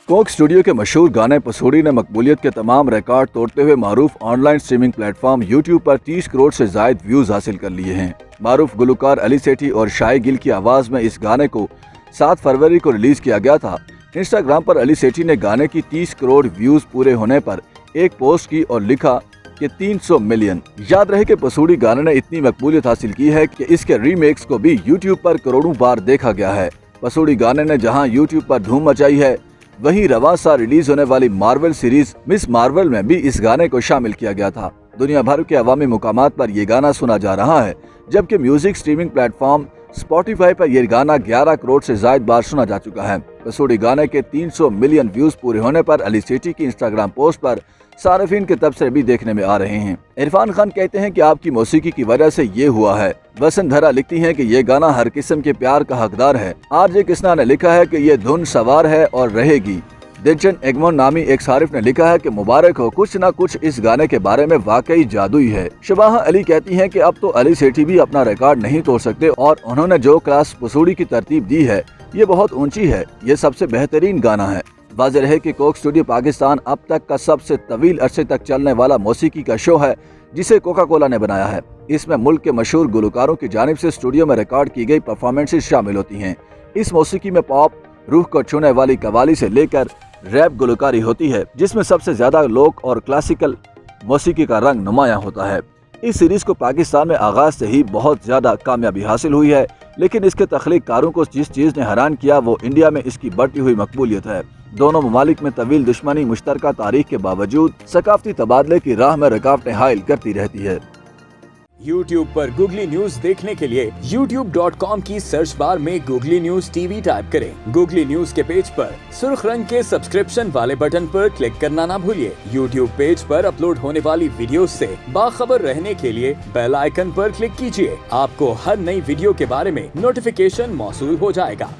Coke studio के मशहूर गाने पसूड़ी ने मकबूलियत के तमाम रिकॉर्ड तोड़ते हुए मारूफ ऑनलाइन स्ट्रीमिंग प्लेटफॉर्म यूट्यूब पर 30 करोड़ से जायद व्यूज हासिल कर लिए हैं। मारूफ गुलकार अली सेठी और शाही गिल की आवाज में इस गाने को 7 फरवरी को रिलीज किया गया था। इंस्टाग्राम पर अली सेठी ने गाने की 30 करोड़ व्यूज पूरे होने पर एक पोस्ट की और लिखा कि 300 मिलियन। याद रहे कि पसूड़ी गाने ने इतनी मकबूलियत हासिल की है कि इसके रीमेक्स को भी यूट्यूब पर करोड़ों बार देखा गया है। पसूड़ी गाने ने जहां यूट्यूब पर धूम मचाई है, वहीं रवां साल रिलीज होने वाली मार्वल सीरीज मिस मार्वल में भी इस गाने को शामिल किया गया था। दुनिया भर के अवामी मुकामात पर यह गाना सुना जा रहा है, जबकि म्यूजिक स्ट्रीमिंग प्लेटफॉर्म स्पॉटिफाई पर यह गाना 11 करोड़ से ज्यादा बार सुना जा चुका है। पसूड़ी गाने के 300 मिलियन व्यूज पूरे होने पर अली सेठी की इंस्टाग्राम पोस्ट पर सार्फिन के तबसरे भी देखने में आ रहे हैं। इरफान खान कहते हैं कि आपकी मौसीकी की वजह से ये हुआ है। वसंधरा लिखती हैं कि ये गाना हर किस्म के प्यार का हकदार है। आरजे कृष्णा ने लिखा है कि ये धुन सवार है और रहेगी। दिलचन एगमोन नामी एक सारिफ ने लिखा है कि मुबारक हो, कुछ न कुछ इस गाने के बारे में वाकई जादुई है। शबाहा अली कहती हैं कि अब तो अली सेठी भी अपना रिकॉर्ड नहीं तोड़ सकते और उन्होंने जो क्लास पसूड़ी की तरतीब दी है ये बहुत ऊंची है। ये सबसे बेहतरीन गाना है। वाज़ेह रहे कि कोक स्टूडियो पाकिस्तान अब तक का सबसे तवील अरसे तक चलने वाला मौसीकी का शो है, जिसे कोका कोला ने बनाया है। इसमें मुल्क के मशहूर गुलकारों की जानिब से स्टूडियो में रिकॉर्ड की गई परफॉर्मेंसेस शामिल होती हैं। इस मौसीकी में पॉप, रूह को छूने वाली कवाली से लेकर रैप गुलकारी होती है, जिसमें सबसे ज्यादा लोक और क्लासिकल मौसीकी का रंग नुमाया होता है। इस सीरीज को पाकिस्तान में आगाज से ही बहुत ज्यादा कामयाबी हासिल हुई है, लेकिन इसके तख्लीककारों को जिस चीज ने हैरान किया वो इंडिया में इसकी बढ़ती हुई मकबूलियत है। दोनों ममालिक में तवील दुश्मनी मुश्तरका तारीख के बावजूद सकाफती तबादले की राह में रुकावटें हाइल करती रहती है। YouTube पर गूगली न्यूज देखने के लिए youtube.com की सर्च बार में गूगली न्यूज टीवी टाइप करें। गूगली न्यूज के पेज पर सुर्ख रंग के सब्सक्रिप्शन वाले बटन पर क्लिक करना ना भूलिए। YouTube पेज पर अपलोड होने वाली वीडियो से बाखबर रहने के लिए बेल आइकन पर क्लिक कीजिए। आपको हर नई वीडियो के बारे में नोटिफिकेशन मौसूल हो जाएगा।